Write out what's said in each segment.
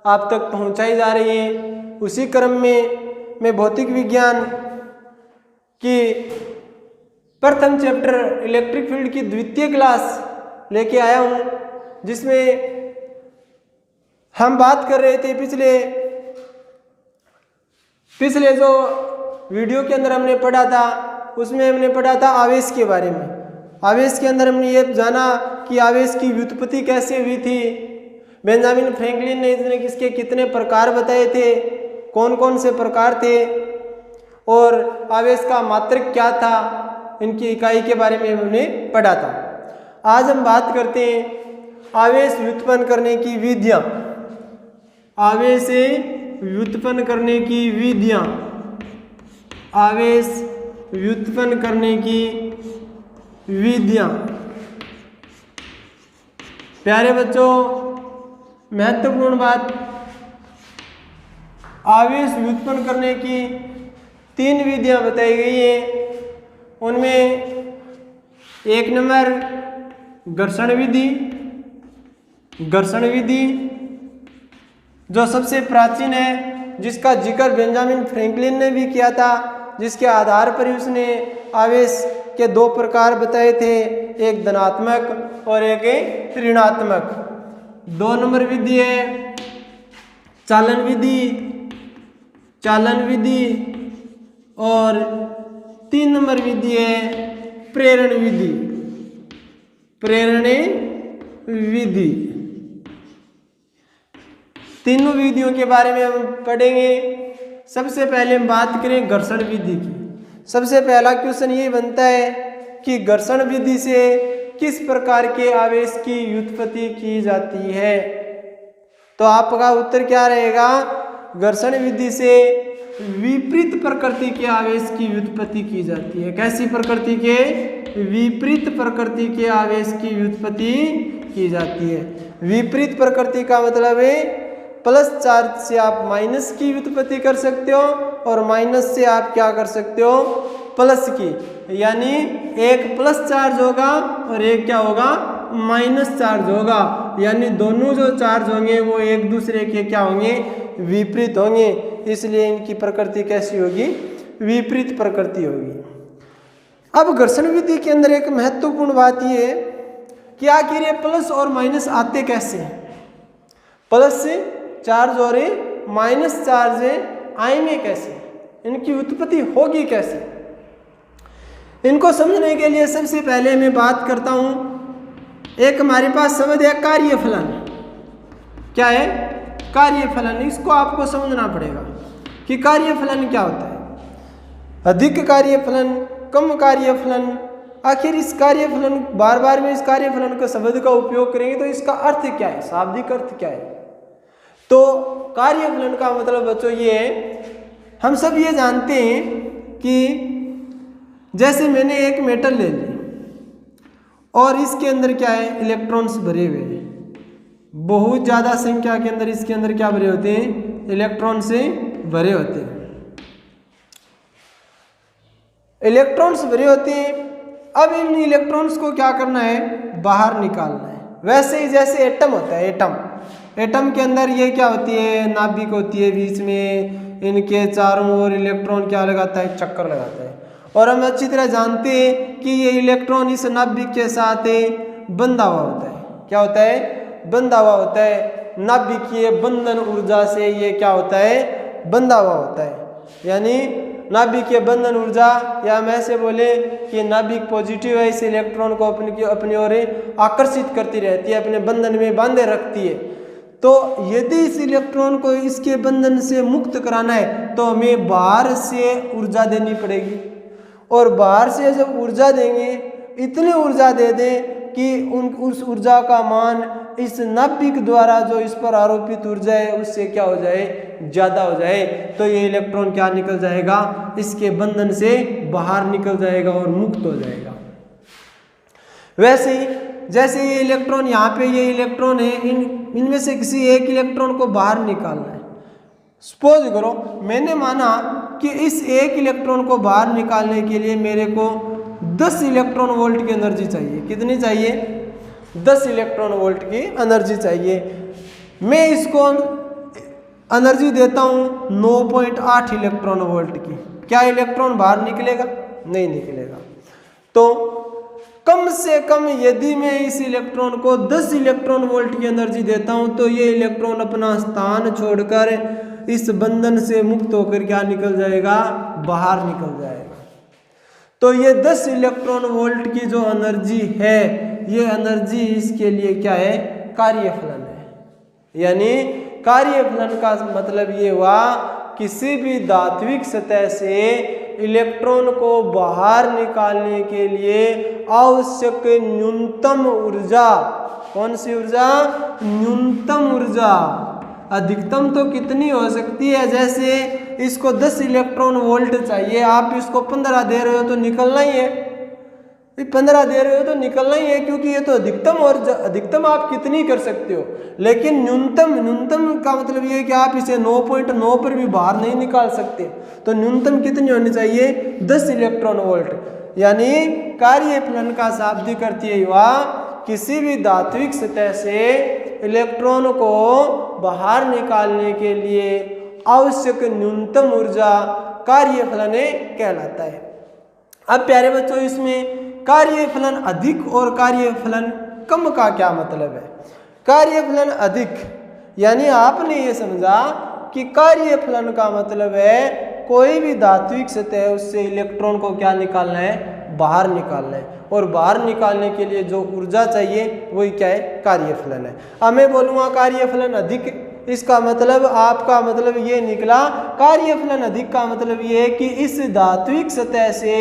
आप तक पहुंचाई जा रही है। उसी क्रम में मैं भौतिक विज्ञान की प्रथम चैप्टर इलेक्ट्रिक फील्ड की द्वितीय क्लास लेके आया हूँ, जिसमें हम बात कर रहे थे पिछले जो वीडियो के अंदर हमने पढ़ा था, उसमें हमने पढ़ा था आवेश के बारे में। आवेश के अंदर हमने ये जाना कि आवेश की व्युत्पत्ति कैसे हुई थी, बेंजामिन फ्रैंकलिन ने इसके कितने प्रकार बताए थे, कौन कौन से प्रकार थे, और आवेश का मात्रक क्या था, इनकी इकाई के बारे में हमने पढ़ा था। आज हम बात करते हैं आवेश व्युत्पन्न करने की विधियाँ। आवेश व्युत्पन्न करने की विधियाँ, आवेश व्युत्पन्न करने की विधियाँ। प्यारे बच्चों, महत्वपूर्ण बात, आवेश व्युत्पन्न करने की 3 विधियाँ बताई गई हैं। उनमें 1 नंबर घर्षण विधि। घर्षण विधि जो सबसे प्राचीन है, जिसका जिक्र बेंजामिन फ्रैंकलिन ने भी किया था, जिसके आधार पर ही उसने आवेश के 2 प्रकार बताए थे, एक धनात्मक और एक ऋणात्मक। 2 नंबर विधि है चालन विधि, चालन विधि, और 3 नंबर विधि है प्रेरण विधि, प्रेरण विधि। तीनों विधियों के बारे में हम पढ़ेंगे। सबसे पहले हम बात करें घर्षण विधि की। सबसे पहला क्वेश्चन ये बनता है कि घर्षण विधि से किस प्रकार के आवेश की व्युत्पत्ति की जाती है। तो आपका उत्तर क्या रहेगा? घर्षण विधि से विपरीत प्रकृति के आवेश की व्युत्पत्ति की जाती है। कैसी प्रकृति के? विपरीत प्रकृति के आवेश की व्युत्पत्ति की जाती है। विपरीत प्रकृति का मतलब है प्लस चार्ज से आप माइनस की व्युत्पत्ति कर सकते हो, और माइनस से आप क्या कर सकते हो? प्लस की। यानी एक प्लस चार्ज होगा और एक क्या होगा? माइनस चार्ज होगा। यानी दोनों जो चार्ज होंगे वो एक दूसरे के क्या होंगे? विपरीत होंगे। इसलिए इनकी प्रकृति कैसी होगी? विपरीत प्रकृति होगी। अब घर्षण विधि के अंदर एक महत्वपूर्ण बात यह है कि आखिर ये प्लस और माइनस आते कैसे हैं? प्लस चार्ज और माइनस चार्ज आएंगे कैसे? इनकी उत्पत्ति होगी कैसे? इनको समझने के लिए सबसे पहले मैं बात करता हूं, एक हमारे पास शब्द है कार्यफलन। क्या है? कार्यफलन। इसको आपको समझना पड़ेगा कि कार्यफलन क्या होता है। अधिक कार्यफलन, कम कार्यफलन। आखिर इस कार्यफलन, बार बार में इस कार्यफलन का शब्द का उपयोग करेंगे तो इसका अर्थ क्या है? शाब्दिक अर्थ क्या है? तो कार्यफलन का मतलब बच्चों ये है, हम सब ये जानते हैं कि जैसे मैंने एक मेटल ले ली और इसके अंदर क्या है? इलेक्ट्रॉन्स भरे हुए हैं। बहुत ज़्यादा संख्या के अंदर इसके अंदर क्या भरे होते हैं? इलेक्ट्रॉन से भरे होते हैं। इलेक्ट्रॉन्स भरे होते हैं। अब इन इलेक्ट्रॉन्स को क्या करना है? बाहर निकालना है। वैसे ही जैसे एटम होता है, एटम के अंदर ये क्या होती है? नाभिक होती है, बीच में इनके चारों ओर इलेक्ट्रॉन क्या लगाता है? चक्कर लगाता है। और हम अच्छी तरह जानते हैं कि ये इलेक्ट्रॉन इस नाभिक के साथ बंधा हुआ होता है। क्या होता है? बंधा हुआ होता है। नाभिकीय बंधन ऊर्जा से ये क्या होता है? बंधा हुआ होता है। यानी नाभिकीय बंधन ऊर्जा, या हम ऐसे बोले कि नाभिक पॉजिटिव है, इस इलेक्ट्रॉन को अपनी ओर आकर्षित करती रहती है, अपने बंधन में बांधे रखती है। तो यदि इस इलेक्ट्रॉन को इसके बंधन से मुक्त कराना है तो हमें बाहर से ऊर्जा देनी पड़ेगी। और बाहर से जब ऊर्जा देंगे, इतनी ऊर्जा दे दें कि उस ऊर्जा का मान इस नाभिक द्वारा जो इस पर आरोपित ऊर्जा है उससे क्या हो जाए? ज़्यादा हो जाए। तो ये इलेक्ट्रॉन क्या निकल जाएगा? इसके बंधन से बाहर निकल जाएगा और मुक्त हो जाएगा। वैसे ही जैसे ये इलेक्ट्रॉन, यहाँ पे ये इलेक्ट्रॉन है, इनमें से किसी एक इलेक्ट्रॉन को बाहर निकालना है। सपोज करो मैंने माना कि इस एक इलेक्ट्रॉन को बाहर निकालने के लिए मेरे को 10 इलेक्ट्रॉन वोल्ट की एनर्जी चाहिए। कितनी चाहिए? 10 इलेक्ट्रॉन वोल्ट की एनर्जी चाहिए। मैं इसको एनर्जी देता हूँ 9.8 इलेक्ट्रॉन वोल्ट की, क्या इलेक्ट्रॉन बाहर निकलेगा? नहीं निकलेगा। तो कम से कम यदि मैं इस इलेक्ट्रॉन को 10 इलेक्ट्रॉन वोल्ट की एनर्जी देता हूं तो ये इलेक्ट्रॉन अपना स्थान छोड़कर इस बंधन से मुक्त होकर क्या निकल जाएगा? बाहर निकल जाएगा। तो ये 10 इलेक्ट्रॉन वोल्ट की जो एनर्जी है, ये एनर्जी इसके लिए क्या है? कार्यफलन है। यानी कार्यफलन का मतलब ये हुआ किसी भी धात्विक सतह से इलेक्ट्रॉन को बाहर निकालने के लिए आवश्यक न्यूनतम ऊर्जा, कौन सी ऊर्जा? न्यूनतम ऊर्जा। अधिकतम तो कितनी हो सकती है? जैसे इसको 10 इलेक्ट्रॉन वोल्ट चाहिए, आप इसको 15 दे रहे हो तो निकलना ही है, 15 दे रहे हो तो निकलना ही है, क्योंकि ये तो अधिकतम, और अधिकतम आप कितनी कर सकते हो। लेकिन न्यूनतम का मतलब ये है कि आप इसे 9.9 पर भी बाहर नहीं निकाल सकते। तो न्यूनतम कितनी होनी चाहिए? 10 इलेक्ट्रॉन वोल्ट। यानी कार्यफलन का शाब्दिक अर्थ ये हुआ किसी भी धात्विक सतह से इलेक्ट्रॉन को बाहर निकालने के लिए आवश्यक न्यूनतम ऊर्जा कार्यफलन कहलाता है। अब प्यारे बच्चों, इसमें कार्यफलन अधिक और कार्यफलन कम का क्या मतलब है? कार्यफलन अधिक यानी आपने ये समझा कि कार्यफलन का मतलब है कोई भी धात्विक सतह है उससे इलेक्ट्रॉन को क्या निकालना है? बाहर निकालना है। और बाहर निकालने के लिए जो ऊर्जा चाहिए वही क्या है? कार्यफलन है। अब मैं बोलूँगा कार्यफलन अधिक, इसका मतलब आपका मतलब ये निकला, कार्यफलन अधिक का मतलब ये है कि इस धात्विक सतह से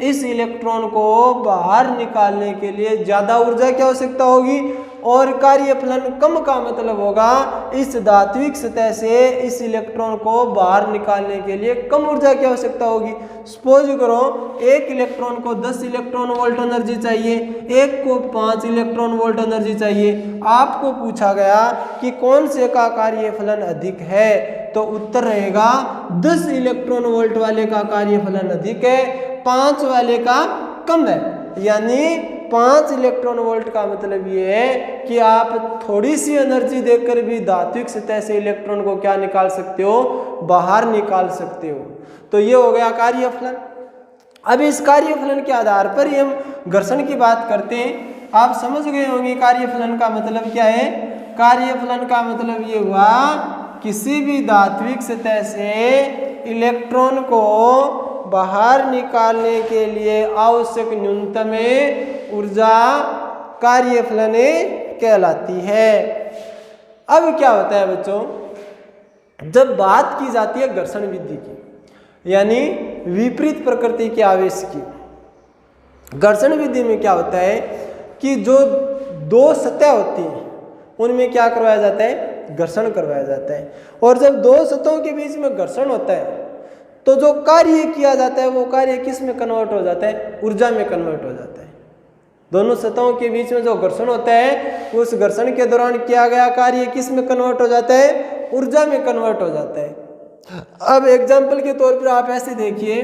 इस इलेक्ट्रॉन को बाहर निकालने के लिए ज़्यादा ऊर्जा की आवश्यकता होगी। और कार्यफलन कम का मतलब होगा इस धात्विक सतह से इस इलेक्ट्रॉन को बाहर निकालने के लिए कम ऊर्जा की आवश्यकता होगी। सपोज करो एक इलेक्ट्रॉन को 10 इलेक्ट्रॉन वोल्ट एनर्जी चाहिए, एक को 5 इलेक्ट्रॉन वोल्ट एनर्जी चाहिए। आपको पूछा गया कि कौन से का कार्यफलन अधिक है, तो उत्तर रहेगा 10 इलेक्ट्रॉन वोल्ट वाले का कार्यफलन अधिक है, 5 वाले का कम है। यानी 5 इलेक्ट्रॉन वोल्ट का मतलब ये है कि आप थोड़ी सी एनर्जी देकर भी धात्विक सतह से इलेक्ट्रॉन को क्या निकाल सकते हो? बाहर निकाल सकते हो। तो ये हो गया कार्यफलन। अब इस कार्यफलन के आधार पर ही हम घर्षण की बात करते हैं। आप समझ गए होंगे कार्यफलन का मतलब क्या है? कार्यफलन का मतलब ये हुआ किसी भी धात्विक सतह से इलेक्ट्रॉन को बाहर निकालने के लिए आवश्यक न्यूनतम ऊर्जा कार्यफलन कहलाती है। अब क्या होता है बच्चों, जब बात की जाती है घर्षण विधि की, यानी विपरीत प्रकृति के आवेश की, घर्षण विधि में क्या होता है कि जो दो सतह होती हैं उनमें क्या करवाया जाता है? घर्षण करवाया जाता है। और जब दो सतहों के बीच में घर्षण होता है तो जो कार्य किया जाता है वो कार्य किस में कन्वर्ट हो जाता है? ऊर्जा में कन्वर्ट हो जाता है। दोनों सतहों के बीच में जो घर्षण होता है उस घर्षण के दौरान किया गया कार्य किस में कन्वर्ट हो जाता है? ऊर्जा में कन्वर्ट हो जाता है। अब एग्जाम्पल के तौर पर आप ऐसे देखिए,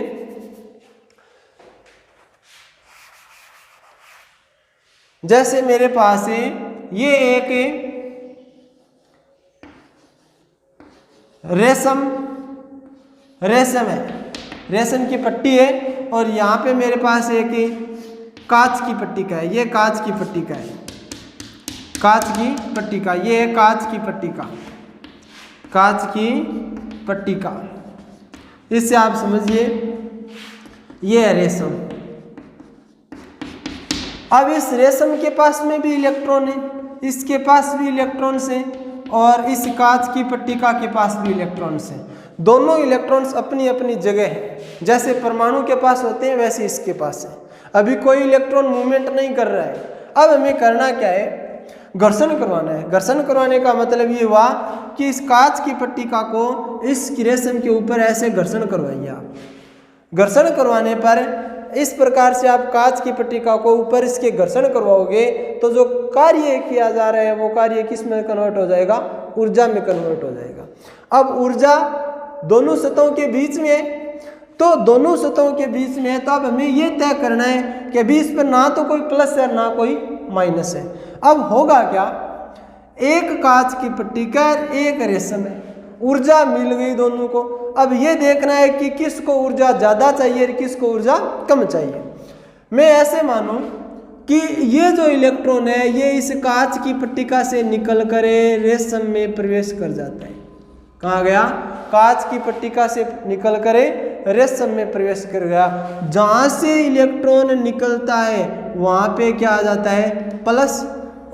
जैसे मेरे पास है ये एक रेशम है, रेशम की पट्टी है, और यहाँ पे मेरे पास एक कांच की पट्टी का है, ये कांच की पट्टी का है, कांच की पट्टी का, ये है कांच की पट्टी का, कांच की पट्टी का। इससे आप समझिए ये है रेशम। अब इस रेशम के पास में भी इलेक्ट्रॉन है, इसके पास भी इलेक्ट्रॉन्स हैं, और इस कांच की पट्टिका के पास भी इलेक्ट्रॉन्स हैं। दोनों इलेक्ट्रॉन्स अपनी अपनी जगह हैं। जैसे परमाणु के पास होते हैं वैसे इसके पास है। अभी कोई इलेक्ट्रॉन मूवमेंट नहीं कर रहा है। अब हमें करना क्या है? घर्षण करवाना है। घर्षण करवाने का मतलब ये हुआ कि इस कांच की पट्टिका को इस रेशम के ऊपर ऐसे घर्षण करवाइए आप। घर्षण करवाने पर इस प्रकार से आप कांच की पट्टिका को ऊपर इसके घर्षण करवाओगे तो जो कार्य किया जा रहा है वो कार्य किस में कन्वर्ट हो जाएगा? ऊर्जा में कन्वर्ट हो जाएगा। अब ऊर्जा दोनों सतहों के बीच में है, तो दोनों सतहों के बीच में है, तो अब हमें ये तय करना है कि अभी इस पर ना तो कोई प्लस है ना कोई माइनस है। अब होगा क्या? एक कांच की पट्टिका एक रेशम है, ऊर्जा मिल गई दोनों को। अब ये देखना है कि किसको ऊर्जा ज़्यादा चाहिए और किसको ऊर्जा कम चाहिए। मैं ऐसे मानूं कि ये जो इलेक्ट्रॉन है ये इस कांच की पट्टिका से निकल कर रेशम में प्रवेश कर जाता है। कहाँ गया? कांच की पट्टिका से निकल कर रेशम में प्रवेश कर गया। जहाँ से इलेक्ट्रॉन निकलता है वहाँ पे क्या आ जाता है? प्लस।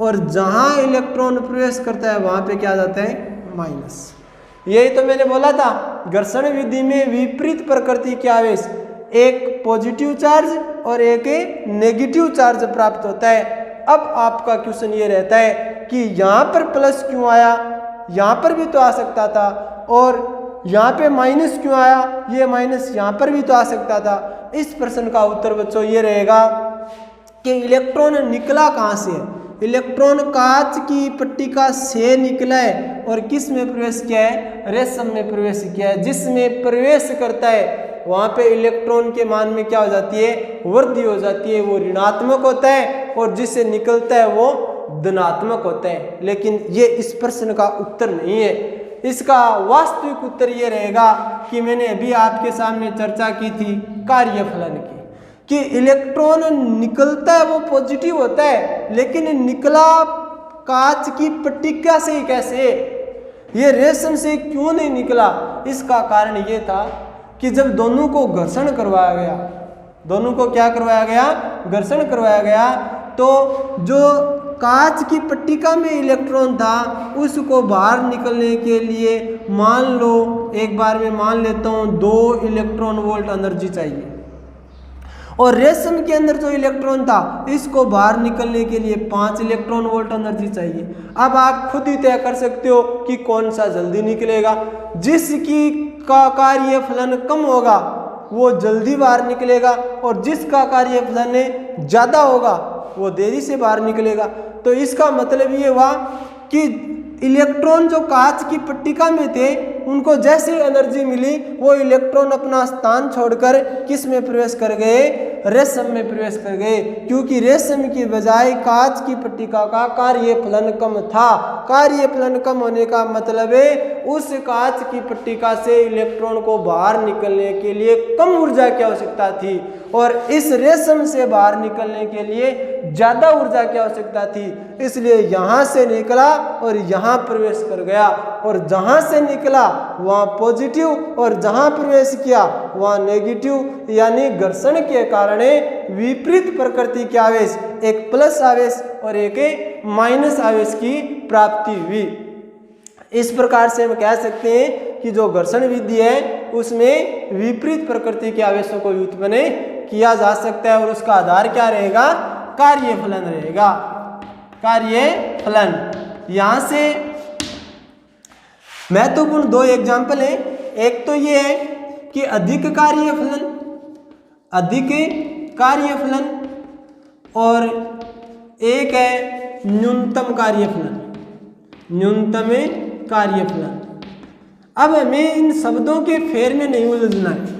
और जहाँ इलेक्ट्रॉन प्रवेश करता है वहाँ पे क्या आ जाता है? माइनस। यही तो मैंने बोला था, घर्षण विधि में विपरीत प्रकृति के आवेश, एक पॉजिटिव चार्ज और एक नेगेटिव चार्ज प्राप्त होता है। अब आपका क्वेश्चन ये रहता है कि यहाँ पर प्लस क्यों आया, यहाँ पर भी तो आ सकता था, और यहाँ पे माइनस क्यों आया, ये माइनस यहाँ पर भी तो आ सकता था। इस प्रश्न का उत्तर बच्चों ये रहेगा कि इलेक्ट्रॉन निकला कहाँ से है? इलेक्ट्रॉन कांच की पट्टिका से निकला है और किस में प्रवेश किया है? रेशम में प्रवेश किया है। जिसमें प्रवेश करता है वहाँ पे इलेक्ट्रॉन के मान में क्या हो जाती है? वृद्धि हो जाती है, वो ऋणात्मक होता है, और जिससे निकलता है वो धनात्मक होता है। लेकिन ये इस प्रश्न का उत्तर नहीं है। इसका वास्तविक उत्तर ये रहेगा कि मैंने अभी आपके सामने चर्चा की थी कार्यफलन की, कि इलेक्ट्रॉन निकलता है वो पॉजिटिव होता है, लेकिन निकला कांच की पट्टिका से ही कैसे? ये रेशम से क्यों नहीं निकला? इसका कारण ये था कि जब दोनों को घर्षण करवाया गया, दोनों को क्या करवाया गया? घर्षण करवाया गया, तो जो कांच की पट्टिका में इलेक्ट्रॉन था उसको बाहर निकलने के लिए मान लो, एक बार में मान लेता हूँ 2 इलेक्ट्रॉन वोल्ट एनर्जी चाहिए, और रेशम के अंदर जो इलेक्ट्रॉन था इसको बाहर निकलने के लिए 5 इलेक्ट्रॉन वोल्ट एनर्जी चाहिए। अब आप खुद ही तय कर सकते हो कि कौन सा जल्दी निकलेगा। जिसकी का कार्यफलन कम होगा वो जल्दी बाहर निकलेगा, और जिसका कार्यफलन ज़्यादा होगा वो देरी से बाहर निकलेगा। तो इसका मतलब ये हुआ कि इलेक्ट्रॉन जो कांच की पट्टिका में थे उनको जैसे एनर्जी मिली वो इलेक्ट्रॉन अपना स्थान छोड़कर किस में प्रवेश कर गए? रेशम में प्रवेश कर गए, क्योंकि रेशम की बजाय कांच की पट्टिका का कार्यफलन कम था। कार्यफलन कम होने का मतलब है उस कांच की पट्टिका से इलेक्ट्रॉन को बाहर निकलने के लिए कम ऊर्जा की आवश्यकता थी, और इस रेशम से बाहर निकलने के लिए ज़्यादा ऊर्जा की आवश्यकता थी। इसलिए यहाँ से निकला और यहाँ प्रवेश कर गया, और जहाँ से निकला वहाँ पॉजिटिव और जहाँ प्रवेश किया वहाँ नेगेटिव, यानी घर्षण के कारण विपरीत प्रकृति के आवेश, एक प्लस आवेश और एक माइनस आवेश की प्राप्ति हुई। इस प्रकार से हम कह सकते हैं कि जो घर्षण विधि है उसमें विपरीत प्रकृति के आवेशों को व्युत्पन्न किया जा सकता है, और उसका आधार क्या रहेगा? कार्यफलन रहेगा। कार्यफलन। यहाँ से महत्वपूर्ण 2 एग्जाम्पल है। एक तो ये है कि अधिक कार्यफलन, अधिक कार्यफलन, और एक है न्यूनतम कार्यफलन, न्यूनतम कार्यफलन। अब हमें इन शब्दों के फेर में नहीं उलझना है,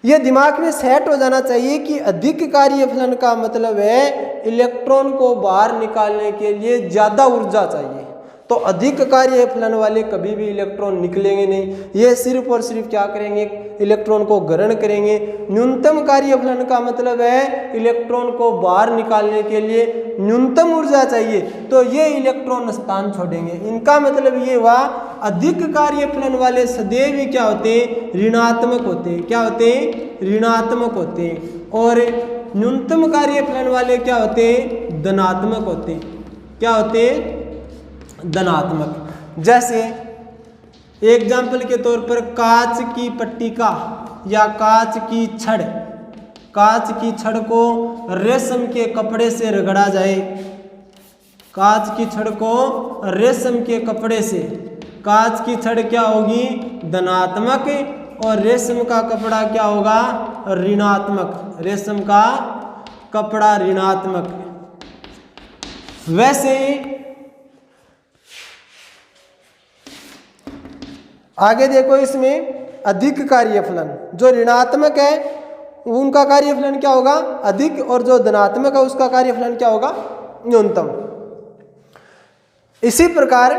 यह दिमाग में सेट हो जाना चाहिए कि अधिक कार्यफलन का मतलब है इलेक्ट्रॉन को बाहर निकालने के लिए ज़्यादा ऊर्जा चाहिए। तो अधिक कार्यफलन वाले कभी भी इलेक्ट्रॉन निकलेंगे नहीं, ये सिर्फ और सिर्फ क्या करेंगे? इलेक्ट्रॉन को ग्रहण करेंगे। न्यूनतम कार्यफलन का मतलब है इलेक्ट्रॉन को बाहर निकालने के लिए न्यूनतम ऊर्जा चाहिए, तो ये इलेक्ट्रॉन स्थान छोड़ेंगे। इनका मतलब ये हुआ अधिक कार्यफलन वाले सदैव ही क्या होते हैं? ऋणात्मक होते हैं। क्या होते हैं? ऋणात्मक होते हैं। और न्यूनतम कार्यफलन वाले क्या होते हैं? धनात्मक होते हैं। क्या होते हैं? धनात्मक। जैसे एग्जाम्पल के तौर पर कांच की पट्टिका या कांच की छड़, कांच की छड़ को रेशम के कपड़े से रगड़ा जाए, कांच की छड़ को रेशम के कपड़े से, कांच की छड़ क्या होगी? धनात्मक, और रेशम का कपड़ा क्या होगा? ऋणात्मक। रेशम का कपड़ा ऋणात्मक। वैसे आगे देखो, इसमें अधिक कार्यफलन, जो ऋणात्मक है उनका कार्यफलन क्या होगा? अधिक, और जो धनात्मक है उसका कार्यफलन क्या होगा? न्यूनतम। इसी प्रकार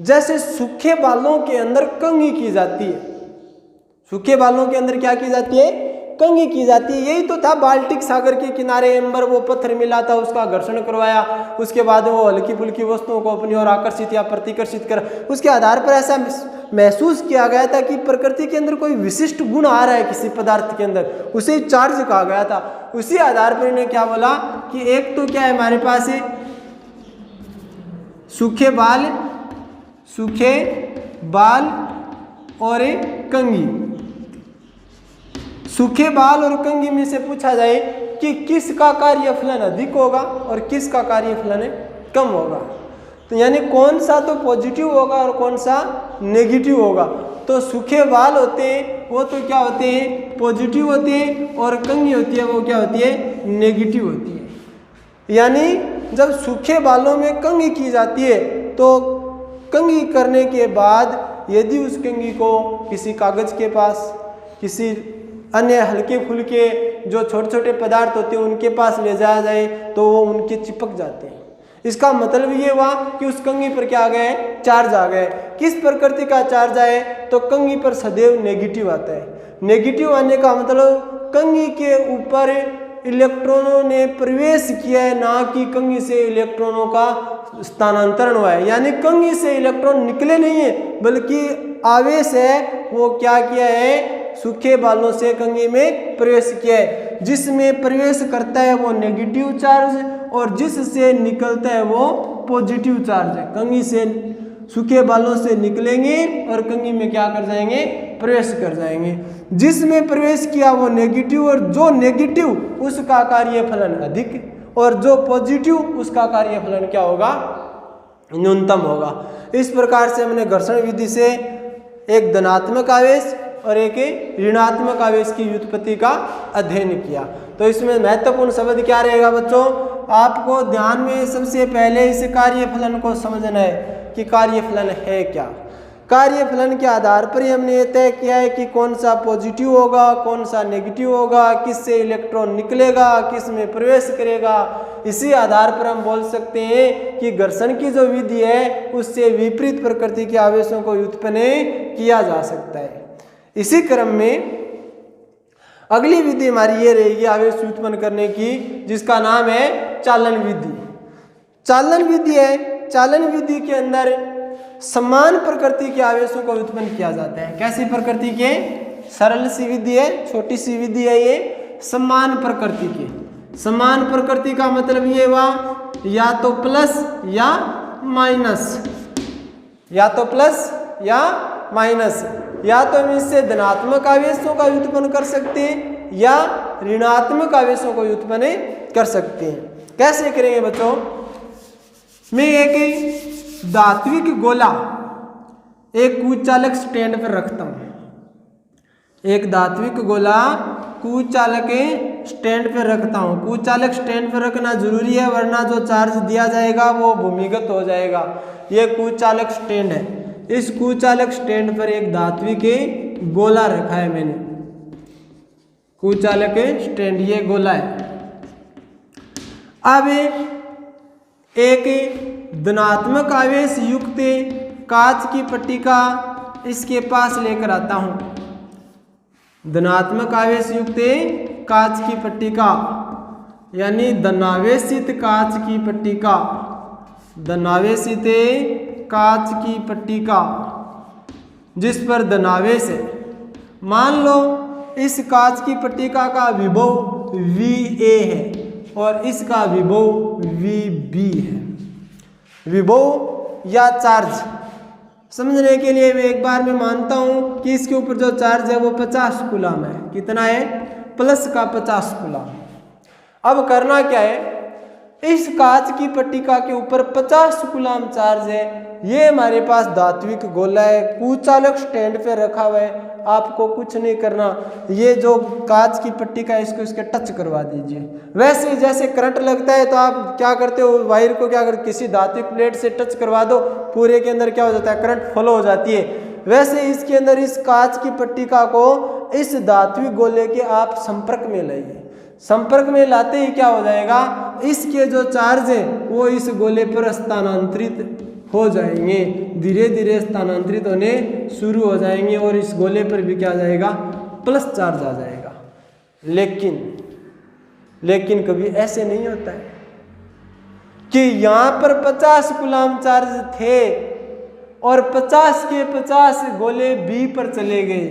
जैसे सूखे बालों के अंदर कंघी की जाती है, सूखे बालों के अंदर क्या की जाती है, कंघी की जाती है। यही तो था बाल्टिक सागर के किनारे एम्बर वो पत्थर मिला था, उसका घर्षण करवाया, उसके बाद वो हल्की फुल्की वस्तुओं को अपनी ओर आकर्षित या प्रतिकर्षित कर, उसके आधार पर ऐसा महसूस किया गया था कि प्रकृति के अंदर कोई विशिष्ट गुण आ रहा है किसी पदार्थ के अंदर, उसे चार्ज कहा गया था। उसी आधार पर इन्हें क्या बोला कि एक तो क्या है हमारे पास है सूखे बाल और एक कंघी। सूखे बाल और कंघी में से पूछा जाए कि किसका कार्यफलन अधिक होगा और किसका कार्यफलन कम होगा, तो यानी कौन सा तो पॉजिटिव होगा और कौन सा नेगेटिव होगा। तो सूखे बाल होते हैं वो तो क्या होते हैं, पॉजिटिव होते हैं, और कंघी होती है वो क्या होती है, नेगेटिव होती है। यानी जब सूखे बालों में कंघी की जाती है तो कंघी करने के बाद यदि उस कंघी को किसी कागज के पास, किसी अन्य हल्के फुल्के जो छोटे छोटे पदार्थ होते हैं उनके पास ले जाया जाए तो वो उनके चिपक जाते हैं। इसका मतलब ये हुआ कि उस कंघी पर क्या आ गए, चार्ज आ गए। किस प्रकृति का चार्ज आए, तो कंघी पर सदैव नेगेटिव आता है। नेगेटिव आने का मतलब कंघी के ऊपर इलेक्ट्रॉनों ने प्रवेश किया है, ना कि कंघी से इलेक्ट्रॉनों का स्थानांतरण हुआ है। यानी कंघी से इलेक्ट्रॉन निकले नहीं है, बल्कि आवेश है वो क्या किया है, सूखे बालों से कंघी में प्रवेश किया है। जिसमें प्रवेश करता है वो नेगेटिव चार्ज और जिससे निकलता है वो पॉजिटिव चार्ज है। कंघी से सूखे बालों से निकलेंगे और कंघी में क्या कर जाएंगे, प्रवेश कर जाएंगे। जिसमें प्रवेश किया वो नेगेटिव, और जो नेगेटिव उसका कार्यफलन अधिक और जो पॉजिटिव उसका कार्यफलन क्या होगा, न्यूनतम होगा। इस प्रकार से हमने घर्षण विधि से एक धनात्मक आवेश और एक ऋणात्मक आवेश की व्युत्पत्ति का अध्ययन किया। तो इसमें महत्वपूर्ण शब्द क्या रहेगा बच्चों, आपको ध्यान में सबसे पहले इस कार्यफलन को समझना है कि कार्यफलन है क्या। कार्यफलन के आधार पर ही हमने ये तय किया है कि कौन सा पॉजिटिव होगा, कौन सा नेगेटिव होगा, किससे इलेक्ट्रॉन निकलेगा, किस में प्रवेश करेगा। इसी आधार पर हम बोल सकते हैं कि घर्षण की जो विधि है उससे विपरीत प्रकृति के आवेशों को व्युत्पन्न किया जा सकता है। इसी क्रम में अगली विधि हमारी ये रहेगी आवेश व्युत्पन्न करने की, जिसका नाम है चालन विधि। चालन विधि है, चालन विधि के अंदर समान प्रकृति के आवेशों को व्युत्पन्न किया जाता है। कैसी प्रकृति के, सरल सी विधि है, छोटी सी विधि है ये, समान प्रकृति के। समान प्रकृति का मतलब ये हुआ या तो प्लस या माइनस, या तो प्लस या माइनस, या तो हम इससे धनात्मक आवेशों का व्युत्पन्न कर सकते हैं या ऋणात्मक आवेशों को व्युत्पन्न कर सकते हैं। कैसे करेंगे बच्चों, मैं एक धात्विक गोला एक कुचालक स्टैंड पर रखता हूं। एक धात्विक गोला कुचालक स्टैंड पर रखता हूं। कुचालक स्टैंड पर रखना जरूरी है, वरना जो चार्ज दिया जाएगा वो भूमिगत हो जाएगा। ये कुचालक स्टैंड है। इस कुचालक स्टैंड पर एक धात्विक गोला रखा है मैंने। कुचालक स्टैंड ये गोला है। अब एक धनात्मक आवेश युक्त कांच की पट्टिका इसके पास लेकर आता हूं। धनात्मक आवेश युक्त कांच की पट्टिका यानी धनावेशित कांच की पट्टिका, धनावेशित कांच की पट्टिका जिस पर धनावेश है। मान लो इस कांच की पट्टिका का विभव VA है और इसका विभव VB है। विभव या चार्ज समझने के लिए मैं एक बार में मानता हूं कि इसके ऊपर जो चार्ज है वो 50 कूलम है। कितना है, प्लस का 50 कूलम। अब करना क्या है, इस कांच की पट्टिका के ऊपर 50 कूलम चार्ज है। ये हमारे पास धात्विक गोला है, कुचालक स्टैंड पे रखा हुआ है। आपको कुछ नहीं करना, ये जो कांच की पट्टिका है इसको इसके टच करवा दीजिए। वैसे ही जैसे करंट लगता है तो आप क्या करते हो, वायर को क्या करते, किसी धात्विक प्लेट से टच करवा दो, पूरे के अंदर क्या हो जाता है, करंट फ्लो हो जाती है। वैसे इसके अंदर इस कांच की पट्टिका को इस धात्विक गोले के आप संपर्क में लाइए। संपर्क में लाते ही क्या हो जाएगा, इसके जो चार्ज है वो इस गोले पर स्थानांतरित हो जाएंगे, धीरे धीरे स्थानांतरित होने शुरू हो जाएंगे और इस गोले पर भी क्या आ जाएगा, प्लस चार्ज आ जाएगा। लेकिन कभी ऐसे नहीं होता है कि यहां पर 50 कूलाम चार्ज थे और 50 के 50 गोले बी पर चले गए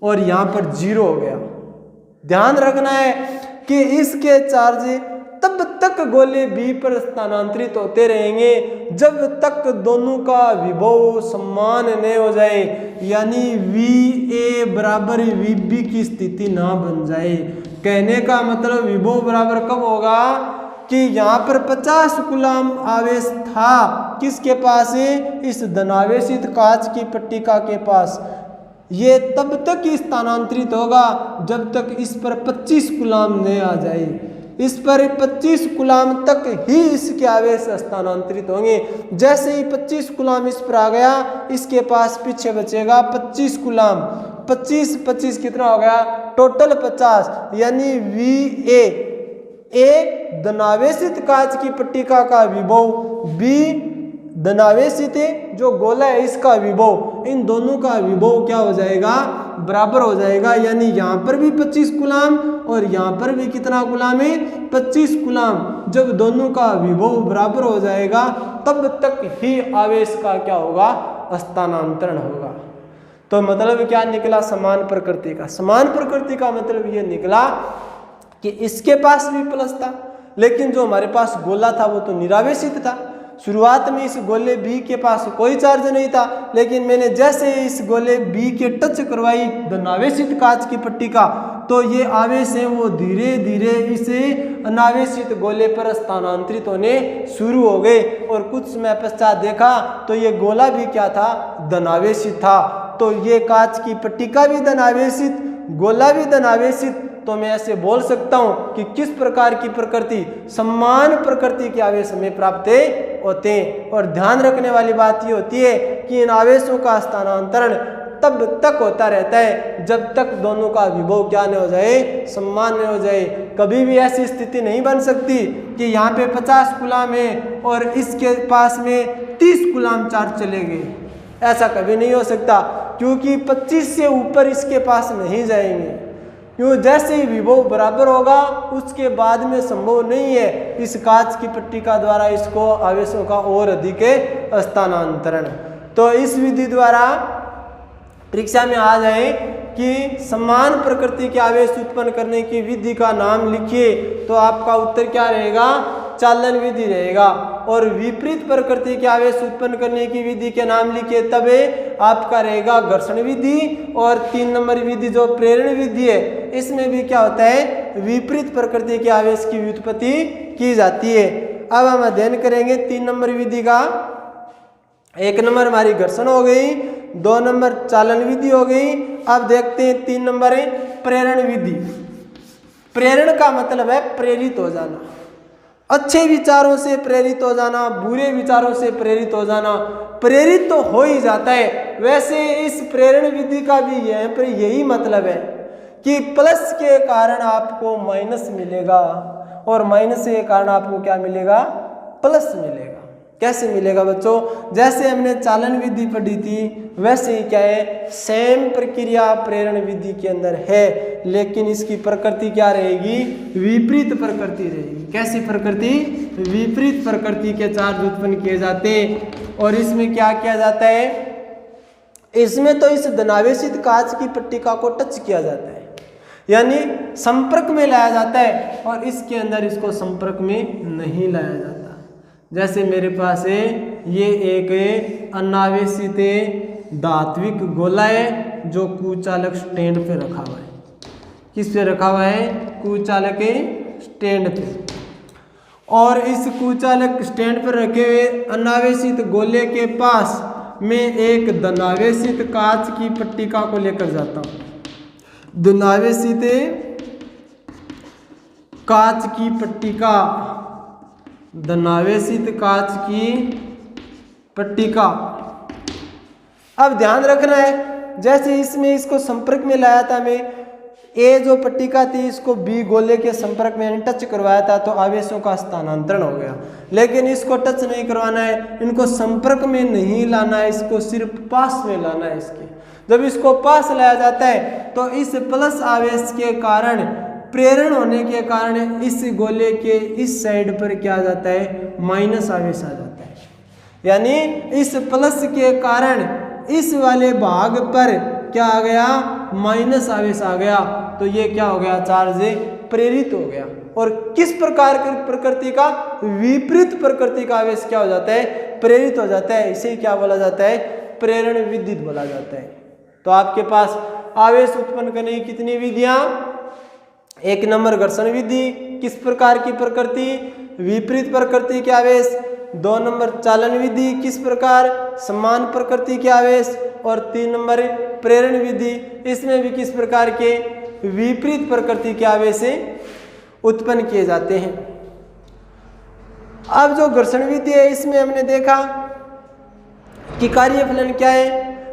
और यहां पर 0 हो गया। ध्यान रखना है कि इसके चार्ज तब तक गोले बी पर स्थानांतरित होते रहेंगे जब तक दोनों का विभव समान नहीं हो जाए, यानी VA बराबर VB की स्थिति ना बन जाए। कहने का मतलब विभव बराबर कब होगा कि यहाँ पर 50 कूलाम आवेश था, किसके पास है, इस धनावेशित कांच की पट्टिका के पास। ये तब तक ही स्थानांतरित होगा जब तक इस पर 25 कूलाम नहीं आ जाए। इस पर 25 कूलाम तक ही इसके आवेश स्थानांतरित होंगे। जैसे ही 25 कूलाम इस पर आ गया, इसके पास पीछे बचेगा 25 कूलाम। 25 कितना हो गया, टोटल 50, यानी VA धनावेशित कांच की पट्टिका का विभव, B धनावेशित जो गोला है इसका विभव, इन दोनों का विभव क्या हो जाएगा, बराबर हो जाएगा। यानी यहाँ पर भी 25 कूलाम और यहाँ पर भी कितना कूलाम है, 25 कूलाम। जब दोनों का विभव बराबर हो जाएगा तब तक ही आवेश का क्या होगा, स्थानांतरण होगा। तो मतलब क्या निकला, समान प्रकृति का। समान प्रकृति का मतलब ये निकला कि इसके पास भी प्लस था, लेकिन जो हमारे पास गोला था वो तो निरावेशित था। शुरुआत में इस गोले बी के पास कोई चार्ज नहीं था, लेकिन मैंने जैसे इस गोले बी के टच करवाई धनावेशित कांच की पट्टिका, तो ये आवेश है वो धीरे धीरे इसे अनावेशित गोले पर स्थानांतरित होने शुरू हो गए। और कुछ समय पश्चात देखा तो ये गोला भी क्या था, धनावेशित था। तो ये कांच की पट्टिका भी धनावेशित, गोला भी धनावेशित। तो मैं ऐसे बोल सकता हूं कि किस प्रकार की प्रकृति, समान प्रकृति के आवेश हमें प्राप्त होते हैं। और ध्यान रखने वाली बात ये होती है कि इन आवेशों का स्थानांतरण तब तक होता रहता है जब तक दोनों का विभव क्या न हो जाए, समान न हो जाए। कभी भी ऐसी स्थिति नहीं बन सकती कि यहाँ पे 50 कूलाम है और इसके पास में 30 कूलाम चार्ज चले गए। ऐसा कभी नहीं हो सकता, क्योंकि 25 से ऊपर इसके पास नहीं जाएंगे। क्यों, जैसे ही विभव बराबर होगा उसके बाद में संभव नहीं है इस कांच की पट्टिका द्वारा इसको आवेशों का और अधिक स्थानांतरण। तो इस विधि द्वारा परीक्षा में आ जाए कि समान प्रकृति के आवेश उत्पन्न करने की विधि का नाम लिखिए, तो आपका उत्तर क्या रहेगा, चालन विधि रहेगा। और विपरीत प्रकृति के आवेश उत्पन्न करने की विधि के नाम लिखिए, तबे आपका रहेगा घर्षण विधि। और 3 नंबर विधि जो प्रेरण विधि है, इसमें भी क्या होता है, विपरीत प्रकृति के आवेश की व्युत्पत्ति की जाती है। अब हम अध्ययन करेंगे 3 नंबर विधि का। 1 नंबर हमारी घर्षण हो गई, 2 नंबर चालन विधि हो गई। अब देखते हैं 3 नंबर है प्रेरण विधि। प्रेरण का मतलब है प्रेरित हो जाना, अच्छे विचारों से प्रेरित हो जाना, बुरे विचारों से प्रेरित हो जाना। प्रेरित तो हो ही जाता है। वैसे इस प्रेरण विधि का भी यहाँ पर यही मतलब है कि प्लस के कारण आपको माइनस मिलेगा और माइनस के कारण आपको क्या मिलेगा, प्लस मिलेगा। कैसे मिलेगा बच्चों, जैसे हमने चालन विधि पढ़ी थी वैसे ही क्या है, सेम प्रक्रिया प्रेरण विधि के अंदर है, लेकिन इसकी प्रकृति क्या रहेगी, विपरीत प्रकृति रहेगी। कैसी प्रकृति, विपरीत प्रकृति के चार्ज उत्पन्न किए जाते हैं। और इसमें क्या किया जाता है, इसमें तो इस धनावेशित कांच की पट्टिका को टच किया जाता है, यानी संपर्क में लाया जाता है, और इसके अंदर इसको संपर्क में नहीं लाया जाता। जैसे मेरे पास है ये एक अनावेशित धात्विक गोला है जो कुचालक स्टैंड पे रखा हुआ है। किस पे रखा हुआ है, कुचालक स्टैंड पे। और इस कुचालक स्टैंड पर रखे हुए अनावेशित गोले के पास मैं एक धनावेशित कांच की पट्टिका को लेकर जाता हूँ। धनावेशित कांच की पट्टिका, धनावेशित कांच की पट्टिका। अब ध्यान रखना है, जैसे इसमें इसको संपर्क में लाया था मैं, ए जो पट्टिका थी इसको बी गोले के संपर्क में टच करवाया था तो आवेशों का स्थानांतरण हो गया, लेकिन इसको टच नहीं करवाना है, इनको संपर्क में नहीं लाना है, इसको सिर्फ पास में लाना है। इसके जब इसको पास लाया जाता है तो इस प्लस आवेश के कारण प्रेरण होने के कारण इस गोले के इस साइड पर क्या आ जाता है, माइनस आवेश आ जाता है। यानी इस प्लस के कारण इस वाले भाग पर क्या आ गया, माइनस आवेश आ गया, तो ये क्या हो गया, चार्ज प्रेरित हो गया। और किस प्रकार की प्रकृति का, विपरीत प्रकृति का आवेश क्या हो जाता है, प्रेरित हो जाता है। इसे क्या बोला जाता है, प्रेरण विद्युत बोला जाता है। तो आपके पास आवेश उत्पन्न करने की कितनी विधियां, एक नंबर घर्षण विधि, किस प्रकार की प्रकृति, विपरीत प्रकृति के आवेश। 2 नंबर चालन विधि, किस प्रकार, समान प्रकृति के आवेश। और 3 नंबर प्रेरण विधि, इसमें भी किस प्रकार के विपरीत प्रकृति के आवेश उत्पन्न किए जाते हैं। अब जो घर्षण विधि है इसमें हमने देखा कि कार्यफलन क्या है।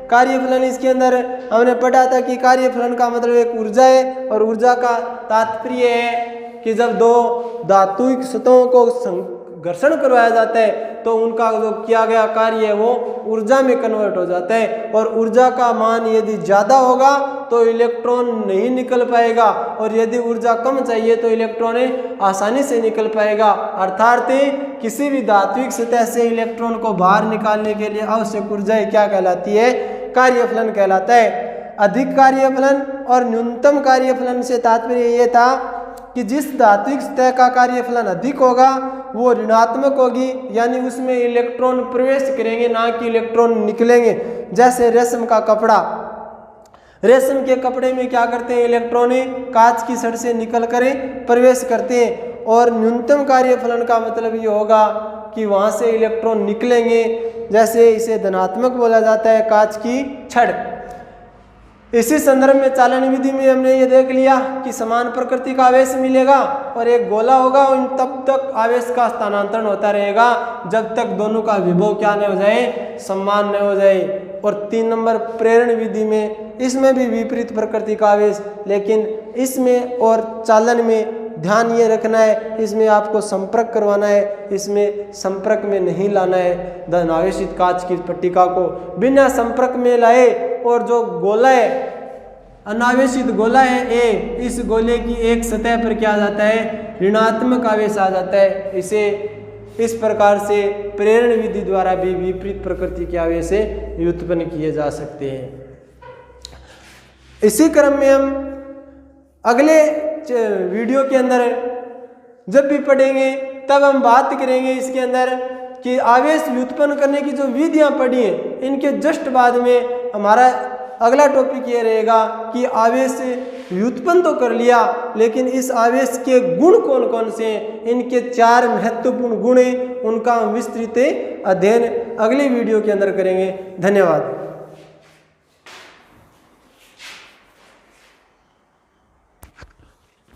कार्यफलन इसके अंदर हमने पढ़ा था कि कार्यफलन का मतलब एक ऊर्जा है, और ऊर्जा का तात्पर्य है कि जब दो धातुक सतहों को घर्षण करवाया जाता है तो उनका जो किया गया कार्य है वो ऊर्जा में कन्वर्ट हो जाता है। और ऊर्जा का मान यदि ज़्यादा होगा तो इलेक्ट्रॉन नहीं निकल पाएगा, और यदि ऊर्जा कम चाहिए तो इलेक्ट्रॉन आसानी से निकल पाएगा। अर्थात किसी भी धात्विक सतह से इलेक्ट्रॉन को बाहर निकालने के लिए आवश्यक ऊर्जा क्या कहलाती है, कार्यफलन कहलाता है। अधिक कार्यफलन और न्यूनतम कार्यफलन से तात्पर्य ये था कि जिस धात्विक सतह का कार्यफलन अधिक होगा वो ऋणात्मक होगी, यानी उसमें इलेक्ट्रॉन प्रवेश करेंगे ना कि इलेक्ट्रॉन निकलेंगे। जैसे रेशम का कपड़ा, रेशम के कपड़े में क्या करते हैं, इलेक्ट्रॉन कांच की सड़ से निकल कर प्रवेश करते हैं। और न्यूनतम कार्यफलन का मतलब ये होगा कि वहाँ से इलेक्ट्रॉन निकलेंगे, जैसे इसे धनात्मक बोला जाता है, कांच की छड़। इसी संदर्भ में चालन विधि में हमने ये देख लिया कि समान प्रकृति का आवेश मिलेगा और एक गोला होगा, और तब तक आवेश का स्थानांतरण होता रहेगा जब तक दोनों का विभव क्या न हो जाए, समान न हो जाए। और 3 नंबर प्रेरण विधि में, इसमें भी विपरीत प्रकृति का आवेश, लेकिन इसमें और चालन में ध्यान ये रखना है, इसमें आपको संपर्क करवाना है, इसमें संपर्क में नहीं लाना है धनावेशित कांच की पट्टिका को। बिना संपर्क में लाए और जो गोला है, अनावेशित गोला है ए, इस गोले की एक सतह पर क्या आ जाता है, ऋणात्मक आवेश आ जाता है। इसे इस प्रकार से प्रेरण विधि द्वारा भी विपरीत प्रकृति के आवेश उत्पन्न किए जा सकते हैं। इसी क्रम में हम अगले वीडियो के अंदर जब भी पढ़ेंगे तब हम बात करेंगे इसके अंदर कि आवेश व्युत्पन्न करने की जो विधियां पढ़ी हैं, इनके जस्ट बाद में हमारा अगला टॉपिक ये रहेगा कि आवेश व्युत्पन्न तो कर लिया, लेकिन इस आवेश के गुण कौन कौन से हैं, इनके 4 महत्वपूर्ण गुण हैं, उनका हम विस्तृत अध्ययन अगले वीडियो के अंदर करेंगे। धन्यवाद।